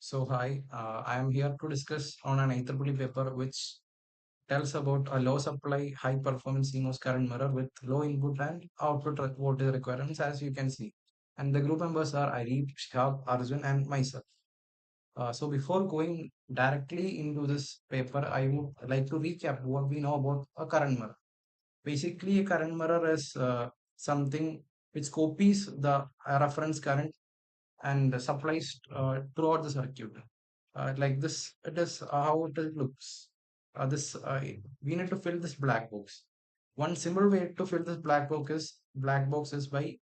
So hi, I am here to discuss on an IEEE paper which tells about a low supply, high performance CMOS current mirror with low input and output voltage requirements as you can see. And the group members are Arif, Shihab, Arjun and myself. So before going directly into this paper, I would like to recap what we know about a current mirror. Basically, a current mirror is something which copies the reference current and supplies throughout the circuit. Like this, it is how it looks. This We need to fill this black box. One simple way to fill this black box is by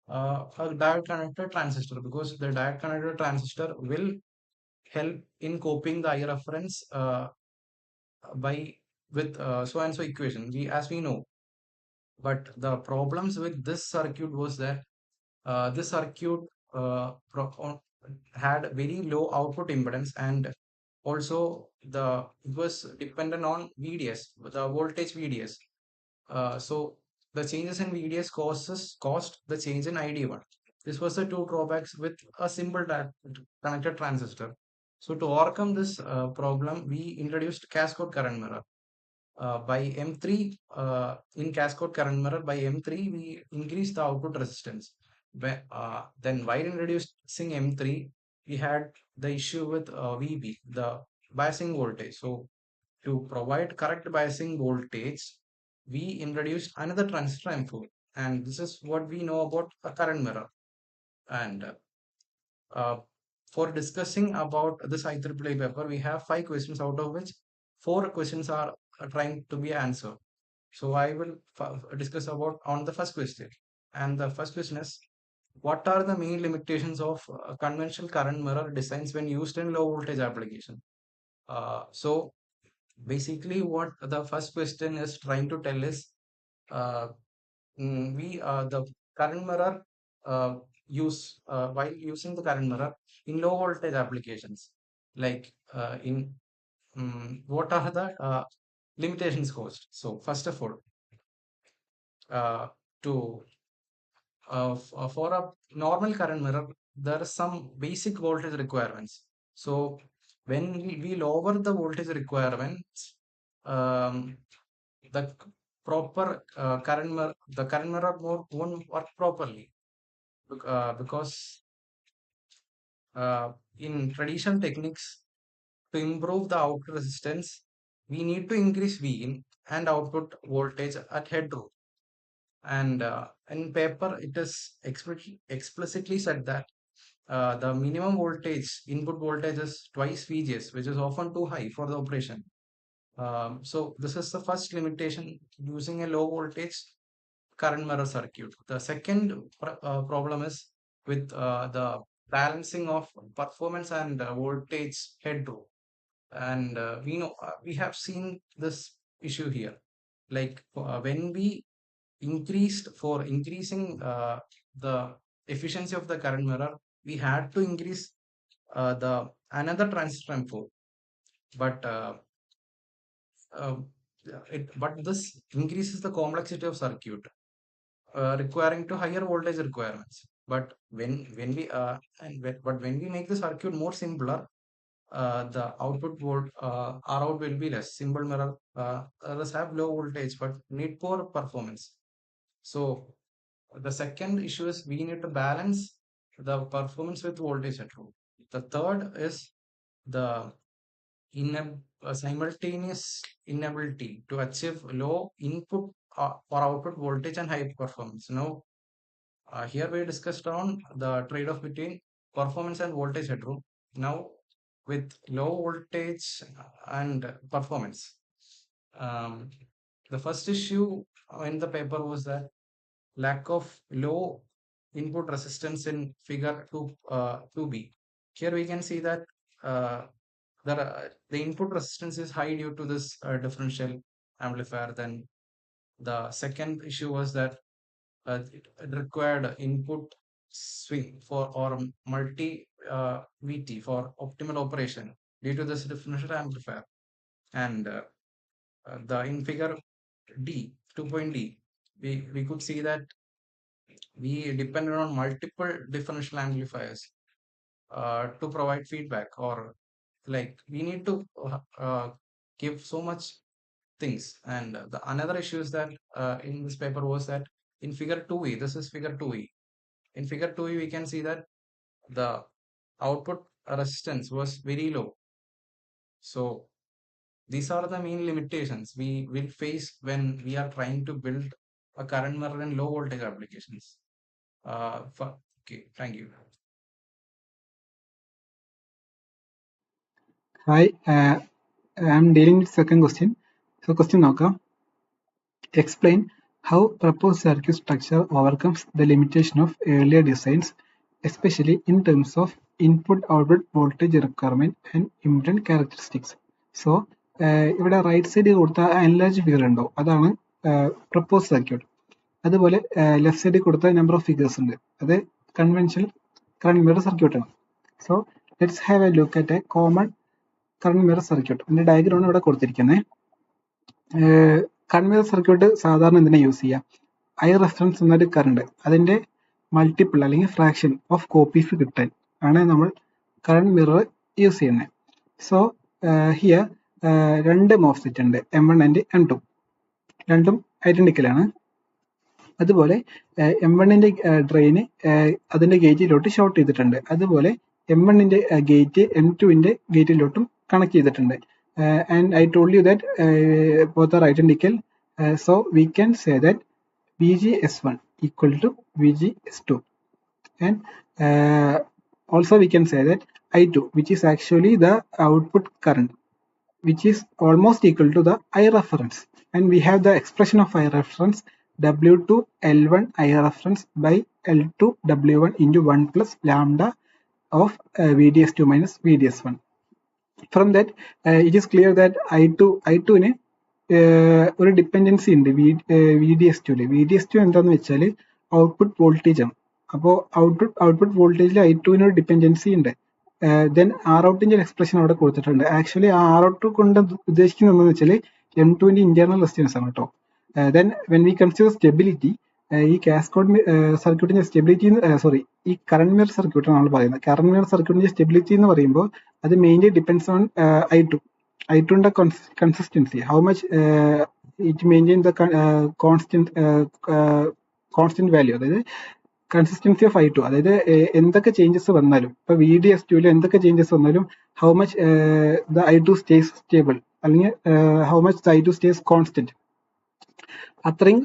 a diode connector transistor because the diode connector transistor will help in copying the I reference by with so and so equation. As we know, but the problems with this circuit was that this circuit had very low output impedance and also it was dependent on VDS, the voltage VDS. So the changes in VDS caused the change in ID1. This was the two drawbacks with a simple connected transistor. So to overcome this problem, we introduced cascode current mirror. By M3 in cascode current mirror by M3 we increase the output resistance. Then while introducing M3 we had the issue with VB, the biasing voltage. So to provide correct biasing voltage we introduced another transistor M4, and this is what we know about a current mirror. And uh, for discussing about this IEEE paper we have 5 questions, out of which 4 questions are trying to be answered. So I will discuss about on the first question. And the first question is, what are the main limitations of conventional current mirror designs when used in low voltage application? So basically what the first question is trying to tell is, uh, we the current mirror use while using the current mirror in low voltage applications, like what are the limitations caused. So first of all, uh, to for a normal current mirror, there are some basic voltage requirements. So when we lower the voltage requirements, um, the proper the current mirror won't work properly because in traditional techniques, to improve the output resistance, we need to increase V in and output voltage at headroom. And in paper, it is explicitly said that the minimum voltage, input voltage is twice VGS, which is often too high for the operation. So this is the first limitation using a low voltage current mirror circuit. The second problem is with the balancing of performance and voltage headroom. And we know we have seen this issue here. Like when we for increasing the efficiency of the current mirror, we had to increase the another transistor M4, but uh, but this increases the complexity of circuit, requiring to higher voltage requirements. But when we but when we make the circuit more simpler, the output volt R out will be less. Simple mirror others have low voltage but need poor performance. So the second issue is we need to balance the performance with voltage at home. The third is the simultaneous inability to achieve low input or output voltage and high performance. Now, here we discussed on the trade-off between performance and voltage headroom. Now, with low voltage and performance, um, the first issue in the paper was that lack of low input resistance in figure 2b. Here we can see that the input resistance is high due to this differential amplifier. Then the second issue was that it required input swing for or multi VT for optimal operation due to this differential amplifier. And the in figure D 2.D, we could see that we depended on multiple differential amplifiers to provide feedback, or like we need to give so much things. And the another issue is that in this paper was that in figure 2e, this is figure 2e. In figure 2e, we can see that the output resistance was very low. So these are the main limitations we will face when we are trying to build a current mirror in low voltage applications. Okay, thank you. Hi, I'm dealing with second question. So question നോക്കാം. Explain how proposed circuit structure overcomes the limitation of earlier designs, especially in terms of input-output voltage requirement and impedance characteristics. So ഇവിടെ right സൈഡിൽ കൊടുത്ത analogy figure ഉണ്ടോ, അതാണ് propose circuit. അതുപോലെ left സൈഡിൽ കൊടുത്ത number of figures ഉണ്ട്, അത് കൺവെൻഷണൽ കറണ്ട് മിറർ സർക്യൂട്ട് ആണ്. So let's have A look at A common current mirror circuit. ഇതിന്റെ ഡയഗ്രാമാണ് ഇവിടെ കൊടുത്തിരിക്കുന്നത്. കറണ്ട് മിറർ സർക്യൂട്ട് സാധാരണ എന്തിനാ യൂസ് ചെയ്യുക? ഐ റെഫറൻസ് എന്നൊരു കറണ്ട് അതിന്റെ മൾട്ടിപ്പിൾ അല്ലെങ്കിൽ ഫ്രാക്ഷൻ ഓഫ് കോപ്പീസ് കിട്ടാൻ ആണ് നമ്മൾ കറണ്ട് മിറർ യൂസ് ചെയ്യുന്നത്. സോ ഹിയർ രണ്ട് മോഫ്സെറ്റ് ഉണ്ട്, M1 ആൻഡ് M2. രണ്ടും ഐഡന്റിക്കൽ ആണ്. അതുപോലെ M1ന്റെ ഡ്രെയിന് അതിന്റെ ഗേറ്റിലോട്ട് ഷോർട്ട് ചെയ്തിട്ടുണ്ട്. അതുപോലെ M1ന്റെ ഗേറ്റ് M2ന്റെ ഗേറ്റിലോട്ടും കണക്ട് ചെയ്തിട്ടുണ്ട്. And I told you that both are identical. So we can say that VGS1 equal to VGS2. And also we can say that I2, which is actually the output current, which is almost equal to the I reference. And we have the expression of I reference W2 L1 I reference by L2 W1 into 1 plus lambda of VDS2 minus VDS1. From that, it is clear that I2ന് ഒരു dependency ഉണ്ട് VDS2. VDS2 എന്താന്ന് വെച്ചാൽ output voltage ആണ്. അപ്പോൾ output വോൾട്ടേജിൽ I2ന് ഒരു dependency ഉണ്ട്. Then ROUTന്റെ expression അവിടെ കൊടുത്തിട്ടുണ്ട്. ആക്ച്വലി ആ ROUT കൊണ്ട് ഉദ്ദേശിക്കുന്നത് എന്താണെന്ന് വെച്ചാൽ M2ന്റെ ഇന്റേണൽ റെസിസ്റ്റൻസ് ആണ് കേട്ടോ. Then when we consider stability, ഈ കാസ്കോഡ് സർക്യൂട്ടിന്റെ സ്റ്റെബിലിറ്റി, ഈ കറണ്ട് മിറർ സർക്യൂട്ടാണ് നമ്മൾ പറയുന്നത്. കറണ്ട് മിറർ സർക്യൂട്ടിന്റെ സ്റ്റെബിലിറ്റി എന്ന് പറയുമ്പോൾ അത് മെയിൻലി ഡിപ്പെൻഡ്സ് ഓൺ I2ന്റെ consistency, how much it maintain the constant value, അതായത് കൺസിസ്റ്റൻസി ഓഫ് I2. അതായത് എന്തൊക്കെ ചേഞ്ചസ് വന്നാലും, ഇപ്പൊ VDS2 എന്തൊക്കെ ചേഞ്ചസ് വന്നാലും how much the I2 stays stable, അല്ലെങ്കിൽ how much the I2 stays constant. അത്രയും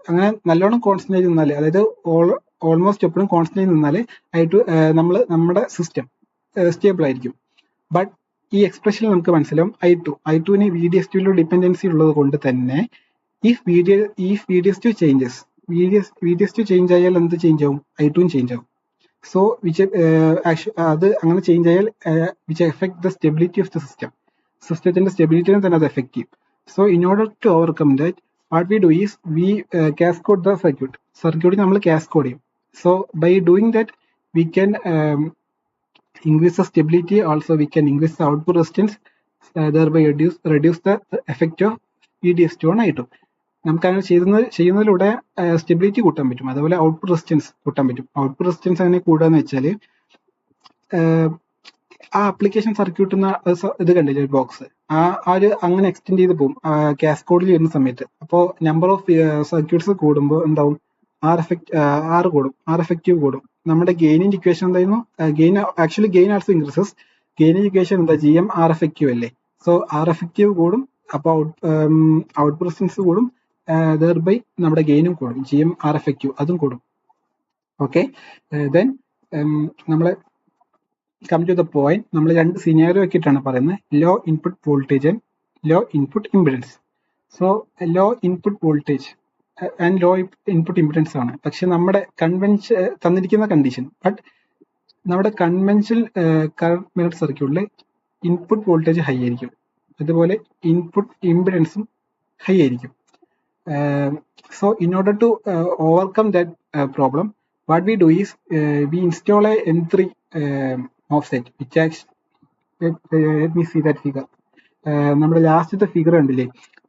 അങ്ങനെ നല്ലോണം കോൺസ്റ്റന്റ് ആയി നിന്നാല്, അതായത് ഓൾമോസ്റ്റ് എപ്പോഴും കോൺസ്റ്റന്റ് ആയി നിന്നാല് I2 നമ്മുടെ സിസ്റ്റം സ്റ്റേബിൾ ആയിരിക്കും. ബട്ട് ഈ എക്സ്പ്രഷനിൽ നമുക്ക് മനസ്സിലാവും I2ന് VDS2 ഡിപ്പെൻഡൻസി ഉള്ളത് കൊണ്ട് തന്നെ if VDS2 changes, VDS2 change ആയാൽ എന്ത് ചേഞ്ച് ആവും? I2 ചേഞ്ച് ആവും. സോ അത് അങ്ങനെ ചേഞ്ച് ആയാൽ which effect the stability of the system, സിസ്റ്റത്തിന്റെ സ്റ്റെബിലിറ്റിനെ തന്നെ അത് എഫക്ട് ചെയ്യും. So in order to overcome that, what we do is we cascode the circuit നമ്മൾ cascode ചെയ്യും. So by doing that we can increase the stability, also we can increase the output resistance, thereby reduce the effect of VDS2 on I2. നമുക്ക് അങ്ങനെ ചെയ്യുന്നതിലൂടെ stability കൂട്ടാൻ പറ്റും, അതുപോലെ output resistance കൂട്ടാൻ പറ്റും. ഔട്ട്പുട്ട് റെസിസ്റ്റൻസ് അങ്ങനെ കൂടാന്ന് വെച്ചാൽ ആ ആപ്ലിക്കേഷൻ സർക്യൂട്ട് ഇത് കണ്ടില്ലേ ഒരു ബോക്സ്, ഒരു അങ്ങനെ എക്സ്റ്റെൻഡ് ചെയ്ത് പോകും കാസ്കോഡിൽ വരുന്ന സമയത്ത്. അപ്പോൾ നമ്പർ ഓഫ് സർക്യൂട്ട്സ് കൂടുമ്പോൾ എന്താവും? ആർ കൂടും, ആർ എഫക്റ്റീവ് കൂടും. നമ്മുടെ ഗെയിനിന്റെ ഇക്വേഷൻ എന്തായിരുന്നു? Gain also increases. ഗെയിനിന്റെ ഇക്വേഷൻ എന്താ? GM R effective അല്ലേ? സോ ആർ എഫക്റ്റീവ് കൂടും, അപ്പോൾ ഔട്ട്പുട്ട് റെസിസ്റ്റൻസ് കൂടും, ദെർബൈ നമ്മുടെ ഗെയിനും കൂടും, GM R effective അതും കൂടും. ഓക്കെ, ദെൻ നമ്മളെ come to the point, നമ്മൾ രണ്ട് സിനാരിയോ ആക്കിയിട്ടാണ് പറയുന്നത്, low input voltage and low input impedance. So low input voltage and low input impedance ആണ്. പക്ഷെ നമ്മുടെ തന്നിരിക്കുന്ന കണ്ടീഷൻ, ബട്ട് നമ്മുടെ കൺവെൻഷണൽ കറണ്ട് മിറർ സർക്യൂട്ടിൽ ഇൻപുട്ട് വോൾട്ടേജ് ഹൈ ആയിരിക്കും, അതുപോലെ ഇൻപുട്ട് ഇംപിഡൻസും ഹൈ ആയിരിക്കും. So in order to overcome that problem, what we do is we install a M3 offset, which actually, let me see that figure. നമ്മുടെ ലാസ്റ്റത്തെ figure ഉണ്ടല്ലേ,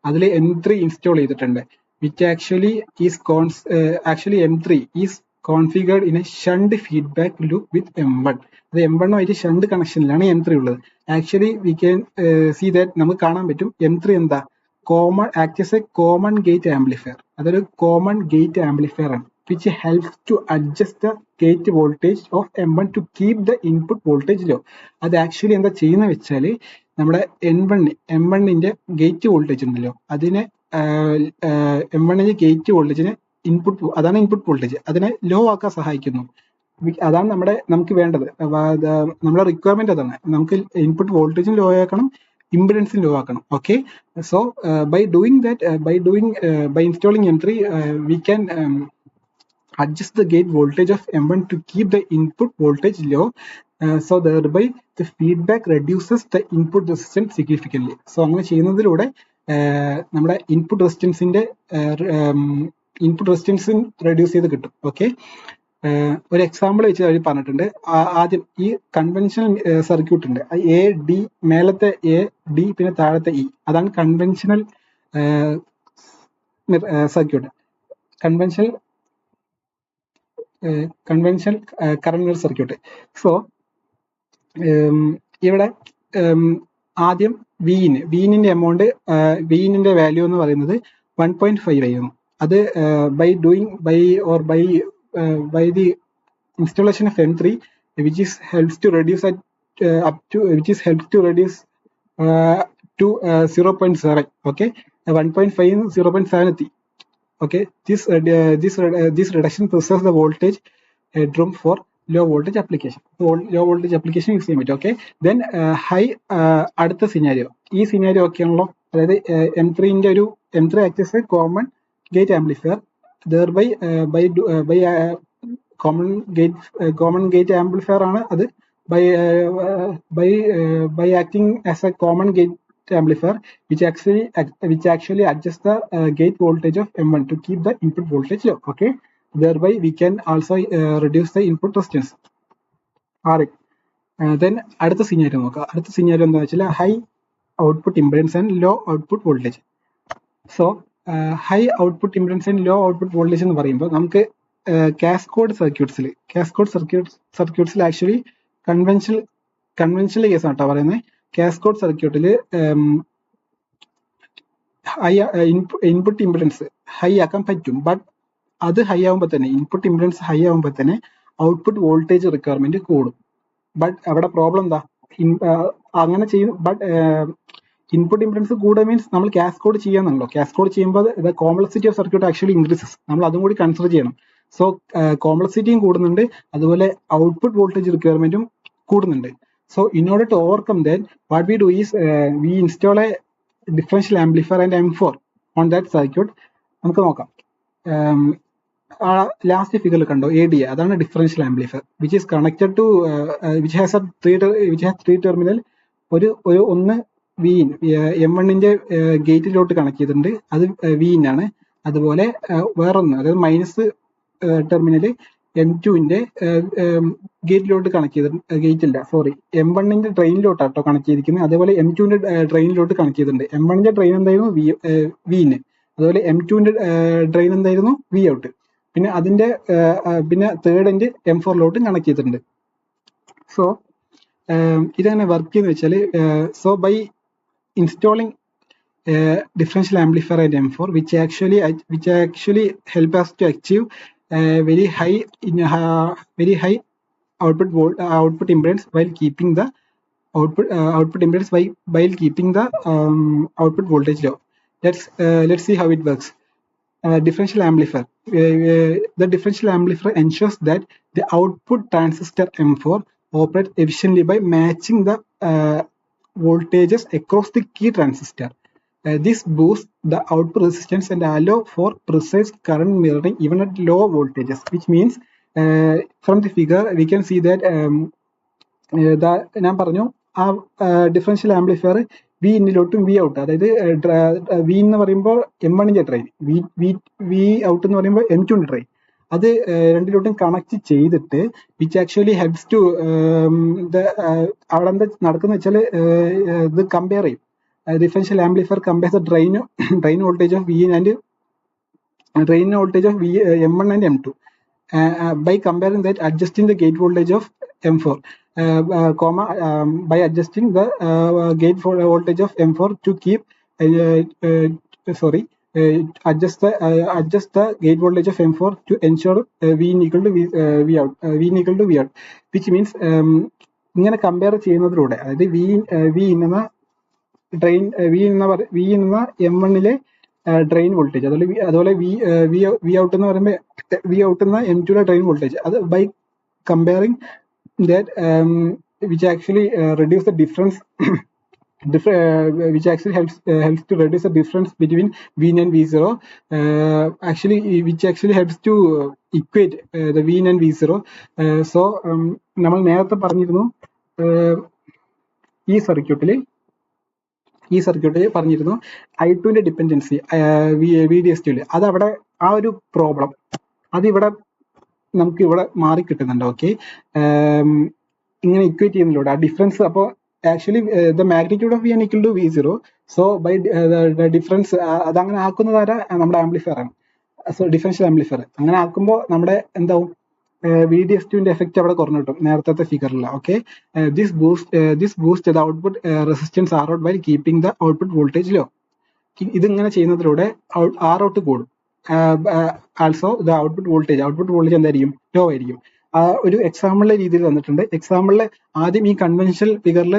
അതിൽ M3 install ചെയ്തിട്ടുണ്ട്, which actually is M3 is configured in a shunt feedback loop with M1. അത് M1 ആയിട്ട് shunt കണക്ഷനിലാണ് M3 ഉള്ളത്. Actually we can see that നമുക്ക് കാണാൻ പറ്റും M3 എന്താ common act as a common gate amplifier. അതൊരു കോമൺ ഗേറ്റ് ആംപ്ലിഫയർ ആണ് which helps to adjust the gate voltage of M1 to keep the input voltage low. അത് actually എന്താ ചെയ്യുന്ന വെച്ചാൽ നമ്മുടെ M1ന്റെ ഗേറ്റ് വോൾട്ടേജ് ഉണ്ടല്ലോ അതിനെ M1ന്റെ ഗേറ്റ് വോൾട്ടേജിനെ അതാണ് ഇൻപുട്ട് വോൾട്ടേജ്, അതിനെ ലോ ആക്കാൻ സഹായിക്കുന്നു. അതാണ് നമുക്ക് വേണ്ടത്, നമ്മുടെ റിക്വയർമെന്റ് അതാണ്. നമുക്ക് ഇൻപുട്ട് വോൾട്ടേജും ലോ ആക്കണം, ഇംപിഡൻസും ലോ ആക്കണം. Okay, so by installing M3 we can adjust the gate voltage of M1 to keep the input voltage low, so thereby the feedback reduces the input resistance significantly. So അങ്ങനെ ചെയ്യുന്നതിലൂടെ നമ്മുടെ input resistance reduce ചെയ്ത് കിട്ടും. Okay, ഒരു example വെച്ച് അവർ പറഞ്ഞിട്ടുണ്ട്. ആദ്യം ഈ കൺവെൻഷണൽ സർക്യൂട്ട് ഉണ്ട്, എ ഡി, മേലത്തെ എ ഡി പിന്നെ താഴത്തെ ഇ, അതാണ് conventional circuit, conventional current mirror circuit. So ഇവിടെ ആദ്യം വിഇന്റെ എമൗണ്ട്, വിഇന്റെ വാല്യൂ എന്ന് പറയുന്നത് 1.5 ആയിരുന്നു. അത് by the installation of M3, which helps to reduce to 0.7. okay, 1.5 0.7 എത്തി. okay, this reduction preserves the voltage headroom for low voltage application. low voltage application use ചെയ്യാൻ പറ്റും. Okay, then high, അടുത്ത scenario, ഈ scenario ഒക്കെ ആണല്ലോ, അതായത് M3 act as A common gate amplifier. thereby by common gate amplifier ആണ് അത്. by acting as a common gate amplifier which actually adjusts the gate voltage of M1 to keep the input voltage low. okay, thereby we can also reduce the input resistance. Alright, then അടുത്ത scenario നോക്കാം. അടുത്ത scenario എന്താ വെച്ചാൽ high output impedance and low output voltage. So high output impedance and low output voltage എന്ന് പറയുമ്പോൾ നമുക്ക് cascode സർക്യൂട്ട്സിൽ actually conventional കേസാണ് കേട്ടോ പറയുന്നത്. കാസ്കോഡ് സർക്യൂട്ടിൽ ഇൻപുട്ട് ഇംപെഡൻസ് ഹൈ ആക്കാൻ പറ്റും, ബട്ട് അത് ഹൈ ആകുമ്പോൾ തന്നെ, ഇൻപുട്ട് ഇംപെഡൻസ് ഹൈ ആകുമ്പോൾ തന്നെ ഔട്ട്പുട്ട് വോൾട്ടേജ് റിക്വയർമെന്റ് കൂടും. ബട്ട് അവിടെ പ്രോബ്ലം എന്താ, അങ്ങനെ ചെയ്യും. ബട്ട് ഇൻപുട്ട് ഇംപെഡൻസ് കൂടെ മീൻസ് നമ്മൾ കാസ്കോഡ് ചെയ്യാന്നുണ്ടല്ലോ. കാസ്കോഡ് ചെയ്യുമ്പോൾ the complexity of circuit actually increases. നമ്മൾ അതും കൂടി കൺസിഡർ ചെയ്യണം. സോ കോംപ്ലക്സിറ്റിയും കൂടുന്നുണ്ട്, അതുപോലെ ഔട്ട്പുട്ട് വോൾട്ടേജ് റിക്വയർമെന്റും കൂടുന്നുണ്ട്. So in order to overcome that, what we do is we install a differential amplifier and M4 on that circuit. നമുക്ക് നോക്കാം. ലാസ്റ്റ് ഫിഗറിൽ കണ്ടോ AD, അതാണ് differential amplifier which is connected to which has three terminal. ഒന്ന് V in M1ന്റെ ഗേറ്റിലോട്ട് connect ചെയ്തിട്ടുണ്ട്, അത് വിഇൻ ആണ്. അതുപോലെ വേറൊന്ന്, അതായത് മൈനസ് ടെർമിനല് M2ന്റെ ഗേറ്റിലോട്ട് കണക്ട് ചെയ്തിട്ടുണ്ട്. M1ന്റെ ഡ്രെയിനിലോട്ടാട്ടോ കണക്ട് ചെയ്തിരിക്കുന്നത്. അതേപോലെ M2ന്റെ ഡ്രെയിനിലോട്ട് കണക്ട് ചെയ്തിട്ടുണ്ട്. M1ന്റെ ഡ്രെയിൻ എന്തായിരുന്നു വിഇൻ, അതുപോലെ M2ന്റെ ഡ്രെയിൻ എന്തായിരുന്നു വി ഔട്ട്. പിന്നെ അതിന്റെ പിന്നെ തേർഡ് എൻഡ് M4ലോട്ടും കണക്ട് ചെയ്തിട്ടുണ്ട്. സോ ഇതെങ്ങനെ വർക്ക് ചെയ്യുന്ന വെച്ചാൽ, so by installing differential amplifier at M4 which actually help us to achieve very high output impedance while keeping the output impedance while keeping the output voltage low. Let's see how it works. Differential amplifier. The differential amplifier ensures that the output transistor M4 operates efficiently by matching the voltages across the key transistor. This boosts the output resistance and allow for precise current mirroring even at low voltages, which means from the figure we can see that ഞാൻ പറഞ്ഞു ആ differential amplifier V ഇന്നിലോട്ടും V out, അതായത് V എന്ന് പറയുമ്പോൾ M1ന്റെ drain, V out എന്ന് പറയുമ്പോൾ M2ന്റെ ഡ്രെയിൻ, അത് രണ്ടിലോട്ടും കണക്ട് ചെയ്തിട്ട് വിച്ച് ആക്ച്വലി ഹെൽപ്സ് ടു അവിടെ എന്താ നടക്കുന്ന വെച്ചാൽ ഇത് കമ്പയർ ചെയ്യും. Differential amplifier compare the drain voltage of V and drain voltage of M1 and M2. by comparing that, adjusting the gate voltage of M4, comma, by adjusting the gate voltage of M4 to keep sorry adjust the gate voltage of M4 to ensure V in equal to V out, V in equal to V out, which means ഇങ്ങനെ compare ചെയ്യുന്നതിലൂടെ, അതായത് V എന്ന drain V എന്ന M1ലെ drain voltage, അതുപോലെ V out എന്ന് പറയുമ്പോൾ V out എന്ന M2ലെ ഡ്രെയിൻ വോൾട്ടേജ്, അത് by comparing that which actually reduce the difference which actually helps to reduce the difference between V in and V0, which actually helps to equate the V in and V0. So നമ്മൾ നേരത്തെ പറഞ്ഞിരുന്നു ഈ സർക്യൂട്ടിൽ പറഞ്ഞിരുന്നു I2ന്റെ dependency VDS2, അതവിടെ ആ ഒരു problem അതിവിടെ നമുക്ക് ഇവിടെ മാറി കിട്ടുന്നുണ്ട്. ഓക്കെ, ഇങ്ങനെ ഇക്വേറ്റ് ചെയ്യുന്നതിലൂടെ ആ ഡിഫറൻസ്, അപ്പോൾ actually the magnitude of V in equal to V0, so by the difference അതങ്ങനെ ആക്കുന്നതാരാ, നമ്മുടെ ആംപ്ലിഫയർ ആണ്. സോ ഡിഫറൻഷ്യൽ ആംപ്ലിഫയർ അങ്ങനെ ആക്കുമ്പോൾ നമ്മുടെ എന്താവും, VDS2ന്റെ എഫക്റ്റ് അവിടെ കുറഞ്ഞു കിട്ടും നേരത്തെ ഫിഗറിൽ. Okay, this boost the output resistance R out while keeping the output voltage low. ഇതിങ്ങനെ ചെയ്യുന്നതിലൂടെ ആർ ഔട്ട് കൂടും. ആൾസോ ദ ഔട്ട്പുട്ട് വോൾട്ടേജ് എന്തായിരിക്കും, ലോ ആയിരിക്കും. ഒരു എക്സാമ്പിളിലെ രീതിയിൽ തന്നിട്ടുണ്ട്. എക്സാമ്പിളിലെ ആദ്യം ഈ കൺവെൻഷണൽ ഫിഗറിൽ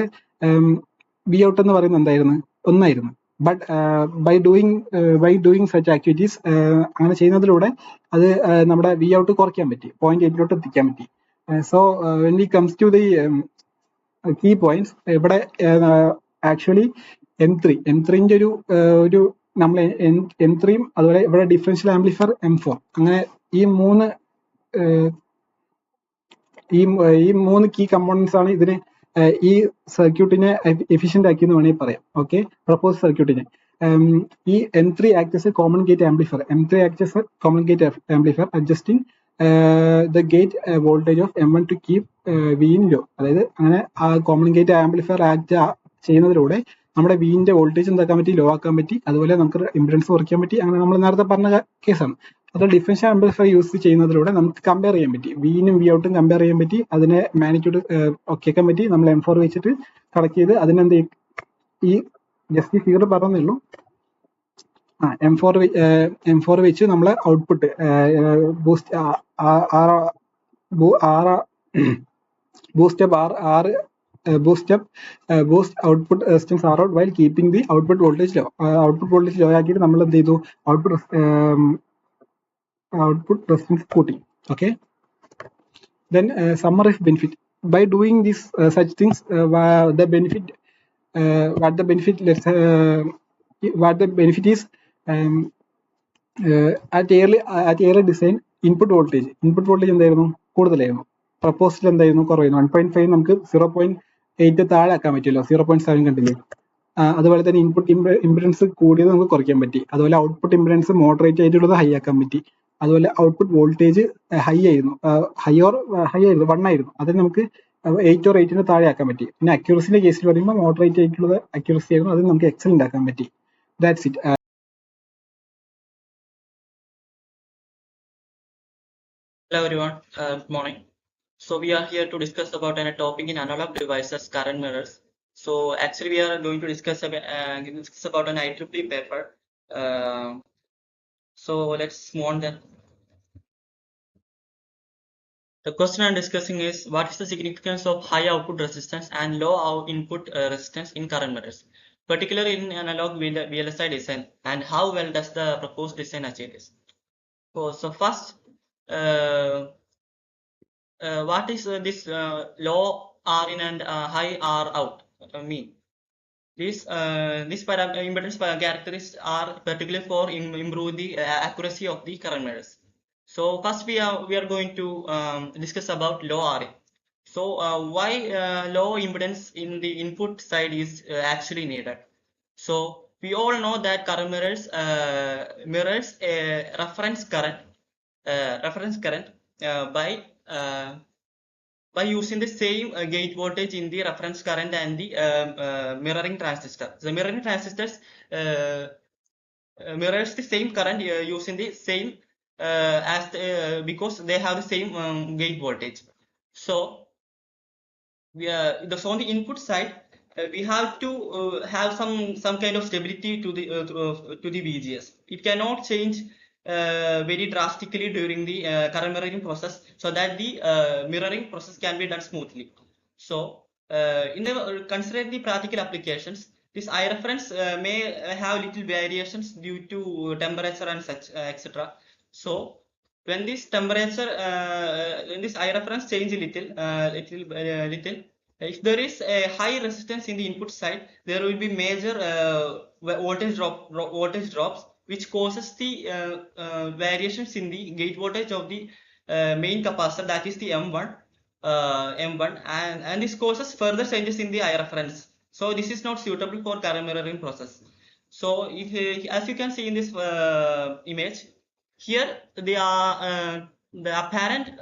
വി ഔട്ട് എന്ന് പറയുന്നത് എന്തായിരുന്നു, ഒന്നായിരുന്നു. But by doing such activities, അങ്ങനെ ചെയ്യുന്നതിലൂടെ അത് നമ്മുടെ വി ഔട്ട് കുറയ്ക്കാൻ പറ്റി, 0.8 എത്തിക്കാൻ പറ്റി. So when we comes to the key points, ഇവിടെ ആക്ച്വലി M3ന്റെ ഒരു നമ്മൾ M3യും അതുപോലെ ഇവിടെ ഡിഫറൻഷ്യൽ ആംപ്ലിഫയർ M4, അങ്ങനെ ഈ മൂന്ന് കീ കമ്പോണൻസ് ആണ് ഇതിന് ഈ സർക്യൂട്ടിനെ എഫിഷ്യന്റ് ആക്കിയെന്ന് വേണമെങ്കിൽ പറയാം. ഓക്കെ, പ്രപ്പോസ് സർക്യൂട്ടിനെ ഈ M3 act common gate amplifier adjusting the gate voltage of M1 to keep V in low. അതായത് അങ്ങനെ ആ കോമൺ ഗേറ്റ് ആംപ്ലിഫയർ ആക്ട് ചെയ്യുന്നതിലൂടെ നമ്മുടെ വിന്റെ വോൾട്ടേജ് എന്താക്കാൻ പറ്റി, ലോ ആക്കാൻ പറ്റി, അതുപോലെ നമുക്ക് ഇംപെഡൻസ് കുറയ്ക്കാൻ പറ്റി. അങ്ങനെ നമ്മൾ നേരത്തെ പറഞ്ഞ കേസാണ്. അത് ഡിഫറൻഷ്യൽ ആംപ്ലിഫയർ യൂസ് ചെയ്യുന്നതിലൂടെ നമുക്ക് കമ്പയർ ചെയ്യാൻ പറ്റി, വിനും വി ഔട്ടും കമ്പയർ ചെയ്യാൻ പറ്റി, അതിനെ മാഗ്നിറ്റ്യൂഡ് ഒക്കെയാക്കാൻ പറ്റി. നമ്മൾ M4 വെച്ചിട്ട് കണക്ട് ചെയ്ത് അതിനെന്ത് ഈ ജസ്റ്റ് ഈ ഫിഗർ പറഞ്ഞേ ഉള്ളൂ. M4 വെച്ച് നമ്മൾ output boost output resistance R out while keeping the output voltage low. Output voltage low ആക്കിയിട്ട് നമ്മൾ എന്ത് ചെയ്തു, output resistance കൂട്ടി. Okay, then summary of benefit. By doing this such things, the benefit is at early design input voltage എന്തായിരുന്നു, കൂടുതലായിരുന്നു. Proposal എന്തായിരുന്നു, കുറവായിരുന്നു. 1.5 നമുക്ക് 0.8 താഴെ ആക്കാൻ പറ്റില്ലോ, 0.7 കണ്ടില്ലേ. അതുപോലെ തന്നെ ഇൻപുട്ട് ഇംപെഡൻസ് കൂടിയത് നമുക്ക് കുറയ്ക്കാൻ പറ്റി. അതുപോലെ ഔട്ട്പുട്ട് ഇംപെഡൻസ് മോഡറേറ്റ് ആയിട്ടുള്ളത് ഹൈ ആക്കാൻ പറ്റി. അതുപോലെ ഔട്ട്പുട്ട് വോൾട്ടേജ് ഹൈ ആയിരുന്നു, 1 ആയിരുന്നു, അതിന് നമുക്ക് 8 or 8ന് താഴെ ആക്കാൻ പറ്റി. പിന്നെ അക്യൂറസിന്റെ കേസിൽ പറയുമ്പോൾ മോഡറേറ്റ് ആയിട്ടുള്ളത് അക്യൂറസി ആയിരുന്നു, അത് നമുക്ക് എക്സലന്റ് ആക്കാൻ പറ്റി. That's it. Hello everyone, good morning. So we are here to discuss about a topic in analog devices, current mirrors. So actually we are going to discuss about an IEEE paper. So let's move on then. The question I'm discussing is, what is the significance of high output resistance and low input resistance in current mirrors, particularly in analog VLSI design, and how well does the proposed design achieve this? So first, what is this low R in and high R out mean? These impedance characteristics are particular for improve the accuracy of the current mirrors. So first we are going to discuss about low RA. So why low impedance in the input side is actually needed? So we all know that current mirrors reference current by using the same gate voltage in the reference current and the mirroring transistor. The mirroring transistors mirrors the same current using the same because they have the same gate voltage. So on the input side, we have to have some kind of stability to the VGS. It cannot change very drastically during the current mirroring process, so that the mirroring process can be done smoothly. So in the considering the practical applications, this I reference may have little variations due to temperature and such etc. So when this temperature when this I reference change little, if there is a high resistance in the input side, there will be major voltage drops, which causes the variations in the gate voltage of the main capacitor, that is the M1, and this causes further changes in the I reference. So this is not suitable for current mirroring process. So if as you can see in this image, here the apparent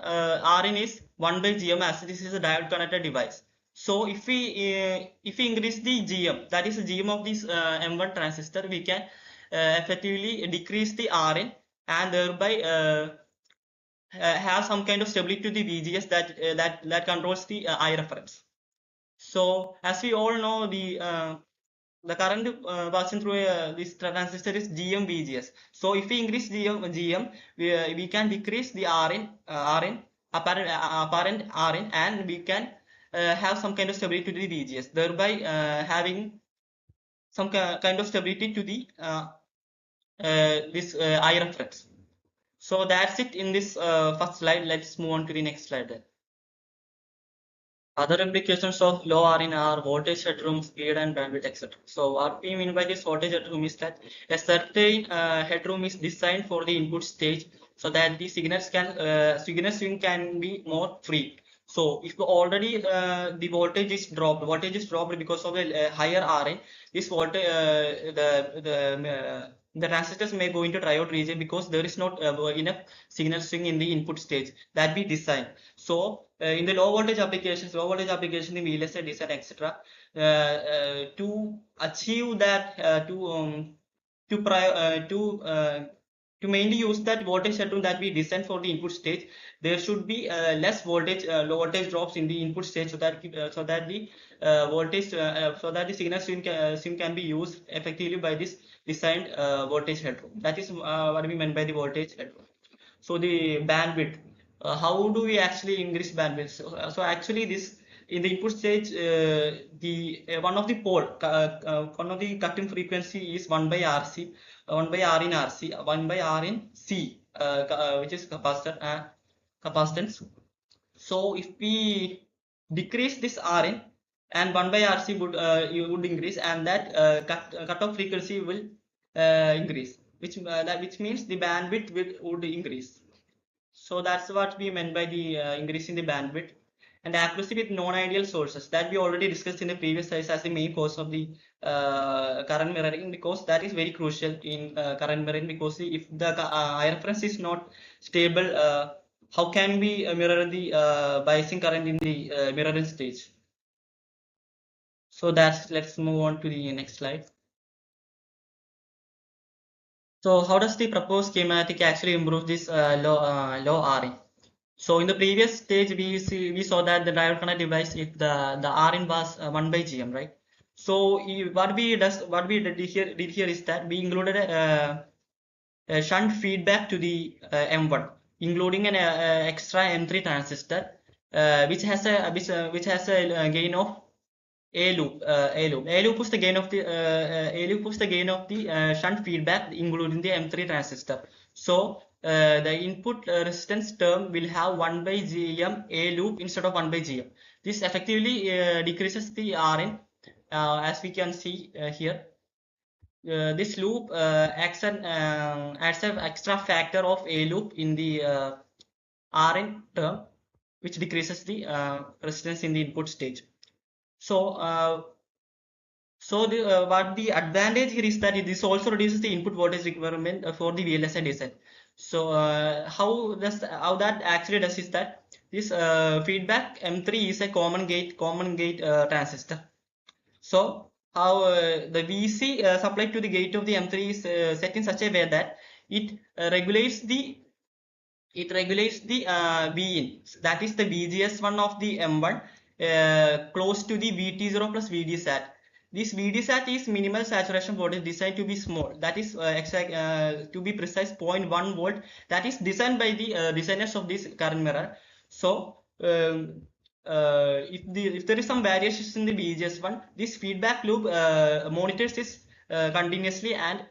Rin is 1 by Gm, as this is a diode connected device. So if we increase the Gm, that is the Gm of this M1 transistor, we can effectively decrease the Rin, and thereby have some kind of stability to the VGS that controls the I reference. So as we all know, the current passing through this transistor is GM VGS. So if we increase GM, we can decrease the Rin, apparent Rin, and we can have some kind of stability to the VGS, thereby having some kind of stability to the this I reference. So that's it in this first slide. Let's move on to the next slide. Other implications of low Rin are voltage headroom, speed, and bandwidth, etc. So what we mean by this voltage headroom is that a certain headroom is designed for the input stage, so that the signal swing can be more free. So if already the voltage is dropped because of the higher Rin, this voltage the transistors may go into triode region because there is not enough signal swing in the input stage that we design. So in the low voltage applications, in VLSI design, etc., to achieve that, to mainly use that voltage headroom that we designed for the input stage, there should be less low voltage drops in the input stage, so that the so that the signal swing can be used effectively by this designed voltage headroom. That is what we meant by the voltage headroom. So the bandwidth, how do we actually increase bandwidth? So actually this in the input stage, the one of the one of the cutting frequency is 1 by RC, 1 by R in RC, 1 by R in C, which is capacitance. So if we decrease this Rin, and 1 by RC would increase, and that cutoff frequency will increase, which means the bandwidth would increase. So that's what we meant by the increasing the bandwidth. And accuracy with non-ideal sources, that we already discussed in the previous slides as the main cause of the current mirroring, because that is very crucial in current mirroring, because if the I reference is not stable, how can we mirror the biasing current in the mirroring stage? So let's move on to the next slide. So how does the proposed schematic actually improve this low Rin? So in the previous stage, we saw that the diode connect device, if the Rin was 1 by Gm, right? So what we did here is that we included a shunt feedback to the M1, including an extra M3 transistor, which has a gain of A loop. A loop is the gain of the shunt feedback, including the M3 transistor. So the input resistance term will have 1 by Gm A loop instead of 1 by Gm. This effectively decreases the Rin, as we can see here. This loop adds an extra factor of A loop in the Rin term, which decreases the resistance in the input stage. So what the advantage here is that this also reduces the input voltage requirement for the VLSI design. So how that actually does is that this feedback M3 is a common gate transistor. So how the VC supplied to the gate of the M3 is set in such a way that it regulates the it regulates the V-in, that is the VGS1 of the M1 close to the VT0 plus VDSAT. This VDSAT is minimal saturation voltage designed to be small, that is to be precise 0.1 volt, that is designed by the designers of this current mirror. So if there is some variations in the VGS1, this feedback loop monitors this continuously and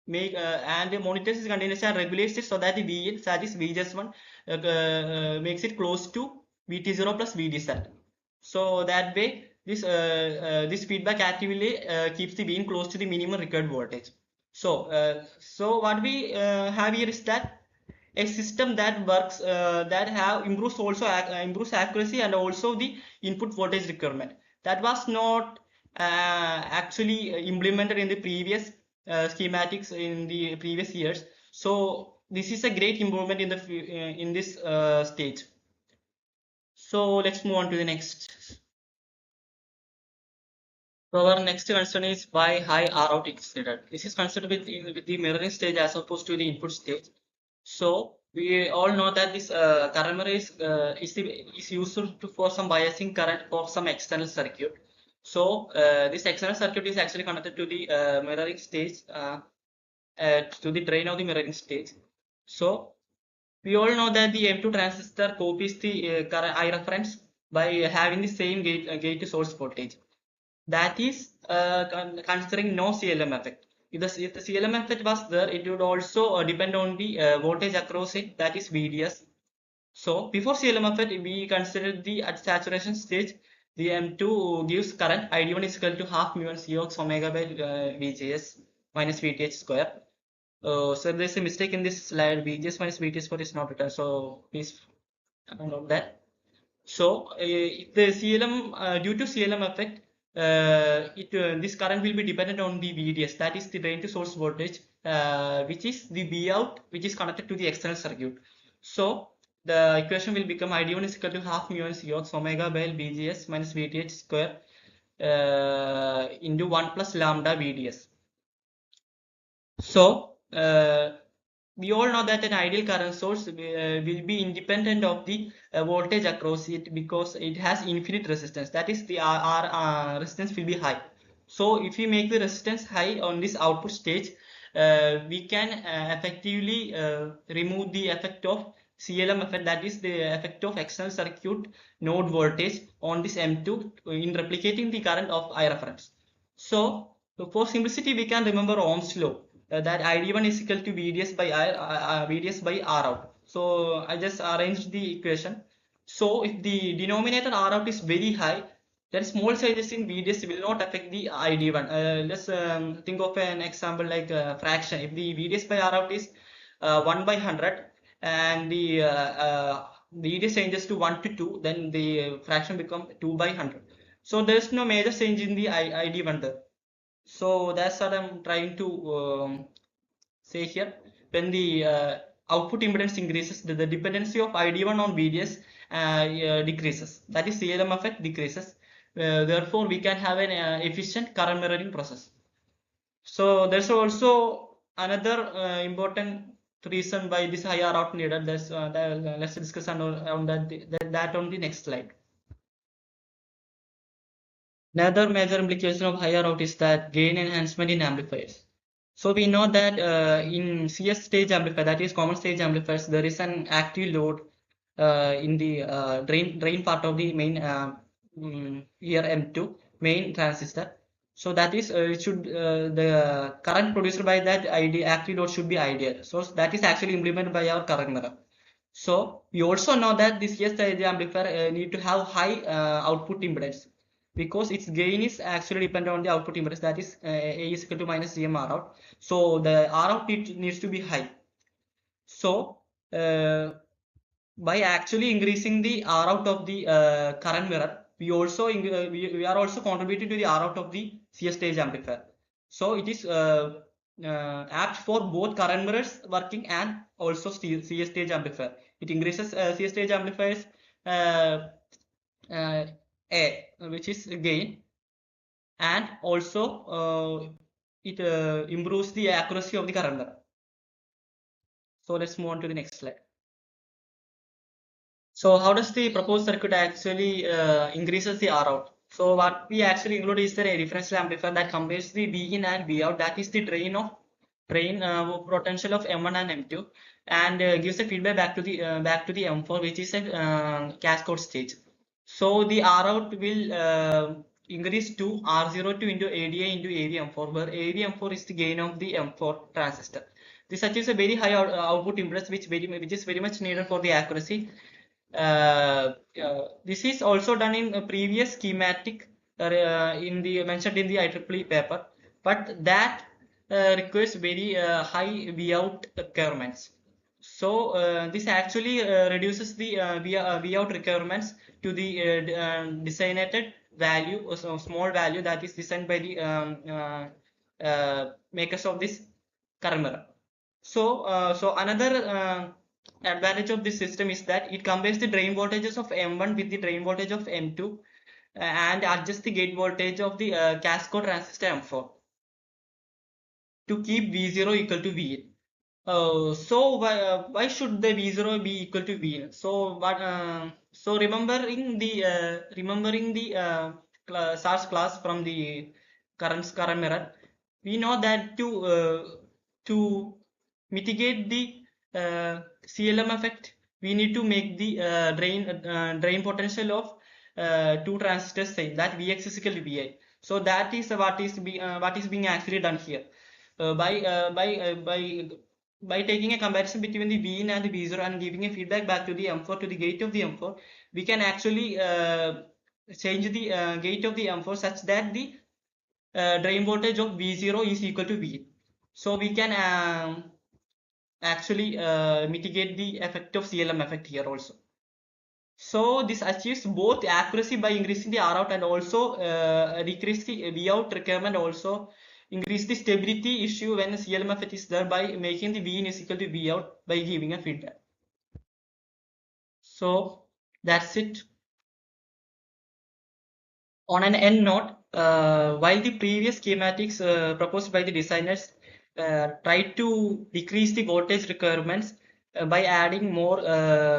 monitors this continuously and regulates it so that the VN, that is VGS1, makes it close to VT0 plus VDSAT. So that way, this feedback actively keeps the VN close to the minimum required voltage. So what we have here is that a system that works improves accuracy and also the input voltage requirement. That was not actually implemented in the previous schematics in the previous years. So this is a great improvement in the in this stage. So let's move on to the next. So our next concern is why high R out is needed. This is concerned with the mirroring stage as opposed to the input stage. So we all know that this current mirror is used for some biasing current for some external circuit. So this external circuit is actually connected to the mirroring stage, to the drain of the mirroring stage. So we all know that the M2 transistor copies the current I reference by having the same gate to source voltage. That is considering no CLM effect. If the CLM effect was there, it would also depend on the voltage across it, that is VDS. So before CLM effect, we considered the at saturation stage, the M2 gives current ID1 is equal to half mu1 Cox omega by VGS minus VTH square. So there's a mistake in this slide. VGS minus VTH square is not written. So please note that. So if the CLM due to CLM effect, this current will be dependent on the VDS, that is the drain to source voltage, which is the V out, which is connected to the external circuit. So the equation will become ID1 is equal to half mu1 Cox omega by VGS minus VTH square into 1 plus lambda VDS. So we all know that an ideal current source will be independent of the voltage across it because it has infinite resistance, that is the R resistance will be high. So if we make the resistance high on this output stage, we can effectively remove the effect of CLM effect, that is the effect of external circuit node voltage on this M2 in replicating the current of I reference. So for simplicity, we can remember Ohm's law, that ID1 is equal to VDS by R out. So I just arranged the equation. So if the denominator R out is very high, then small changes in VDS will not affect the ID1. Let's think of an example like fraction. If the VDS by R out is 1 by 100 and the VDS changes to 1 to 2, then the fraction becomes 2 by 100. So there is no major change in the ID1 there. So that's what I'm trying to say here. When the output impedance increases, the dependency of ID1 on VDS decreases. That is CLM effect decreases. Therefore, we can have an efficient current mirroring process. So there's also another important reason why this higher out needed. Let's discuss on that on the next slide. Another major implication of higher out is that gain enhancement in amplifiers. So we know that in CS stage amplifier, that is common stage amplifiers, there is an active load in the drain part of the main here M2 main transistor. So that is the current produced by that active load should be ideal. So that is actually implemented by our current mirror. So we also know that this CS stage amplifier need to have high output impedance, because its gain is actually dependent on the output impedance, that is A is equal to minus GM R out. So the R out needs to be high. So by actually increasing the R out of the current mirror, we are also contributing to the R out of the CS stage amplifier. So it is apt for both current mirrors working and also CS stage amplifier. It increases CS stage amplifiers A, which is gain, and also it improves the accuracy of the current mirror. So let's move on to the next slide. So how does the proposed circuit actually increases the R out? So what we actually include is the differential amplifier that compares the V in and V out. That is the drain potential of M1 and M2, and gives a feedback back to the M4, which is a cascode stage. So the R out will increase to R02 into ADA into AVM4, where AVM4 is the gain of the M4 transistor. This achieves a very high output impedance, which is very much needed for the accuracy. This is also done in a previous schematic in the mentioned in the IEEE paper, but that requires very high V out requirements. So this actually reduces the V out requirements to the designated value, or so small value that is designed by the makers of this current mirror. So another advantage of this system is that it compares the drain voltages of M1 with the drain voltage of M2 and adjusts the gate voltage of the cascode transistor M4 to keep V0 equal to Vin. So why should the V0 be equal to Vin? So remembering the SARS class from the current mirror, we know that to mitigate the CLM effect, we need to make the drain potential of two transistors same, that Vx is equal to Vi. So that is what is being actually done here. By taking a comparison between the Vin and the V0 and giving a feedback back to the M4, to the gate of the M4, we can actually change the gate of the M4 such that the drain voltage of V0 is equal to V. So we can actually mitigate the effect of CLM effect here also. So this achieves both accuracy by increasing the R out and also decrease the V out requirement, also increase the stability issue when the CLM effect is there by making the V in is equal to V out by giving a feedback. So that's it. On an end note, while the previous schematics proposed by the designers tried to decrease the voltage requirements by adding more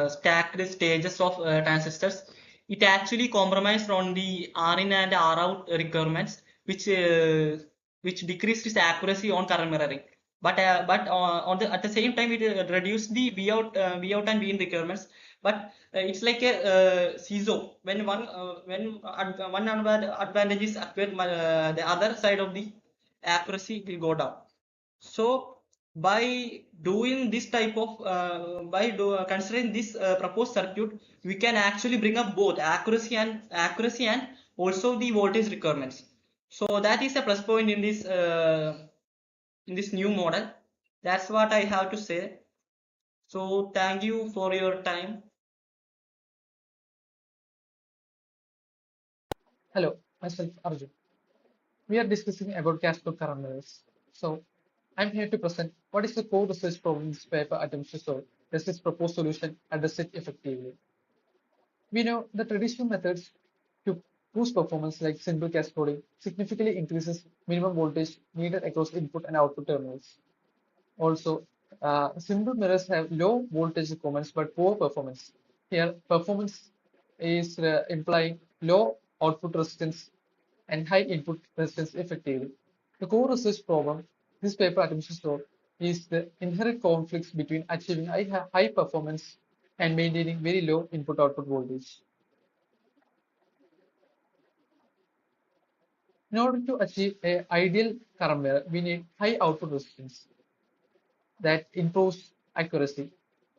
stacked stages of transistors, it actually compromised on the R in and R out requirements, which decreased its accuracy on current mirroring. But at the same time, it reduced the V out and V in requirements. But it's like a seesaw. When one advantage is acquired, the other side of the accuracy will go down. So by doing this type of considering this proposed circuit, we can actually bring up both accuracy and also the voltage requirements. So that is a plus point in this new model. That's what I have to say. So thank you for your time. Hello, myself Arjun. We are discussing about cascode current mirrors. So, I'm here to present what is the core research problem this paper attempts to solve. Does this proposed solution address it effectively? We know the traditional methods to boost performance, like simple cascoding, significantly increases minimum voltage needed across input and output terminals. Also, simple mirrors have low voltage requirements but poor performance. Here, performance is implying low output resistance and high input resistance effectively. The core research problem this paper attempts to solve is the inherent conflicts between achieving high performance and maintaining very low input-output voltage. In order to achieve an ideal current mirror, we need high output resistance that improves accuracy,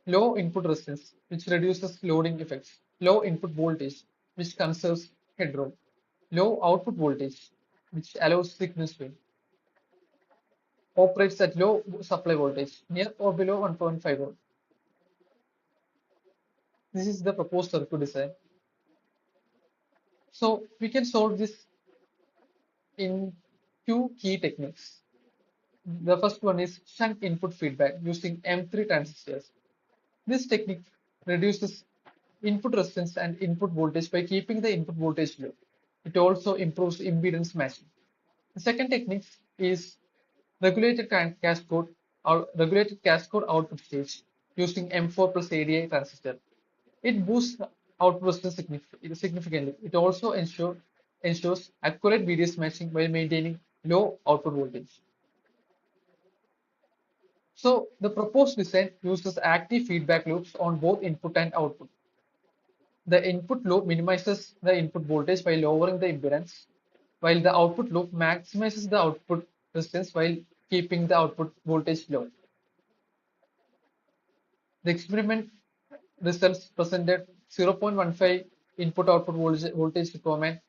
low input resistance, which reduces loading effects, low input voltage, which conserves headroom, low output voltage, which allows signal swing, operates at low supply voltage, near or below 1.5 volt. This is the proposed circuit design. So we can solve this in two key techniques. The first one is shunt input feedback using M3 transistors. This technique reduces input resistance and input voltage by keeping the input voltage low. It also improves impedance matching. The second technique is regulated cascode output stage using M4 plus ADI transistor. It boosts output resistance significantly. It also ensures accurate VDS matching while maintaining low output voltage. So the proposed design uses active feedback loops on both input and output. The input loop minimizes the input voltage by lowering the impedance, while the output loop maximizes the output resistance while keeping the output voltage low. The experiment results presented 0.15 input-output voltage requirement,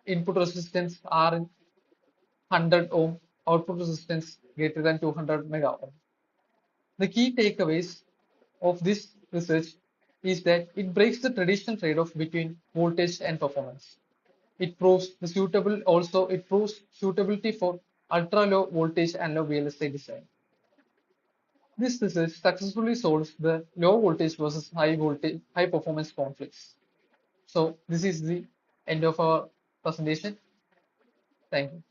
input resistance R in 100 ohm, output resistance greater than 200 mega ohm. The key takeaways of this research is that it breaks the traditional trade-off between voltage and performance. It proves suitability for ultra-low voltage and low VLSI design. This research successfully solves the low voltage versus high performance conflicts. So this is the end of our presentation. Thank you.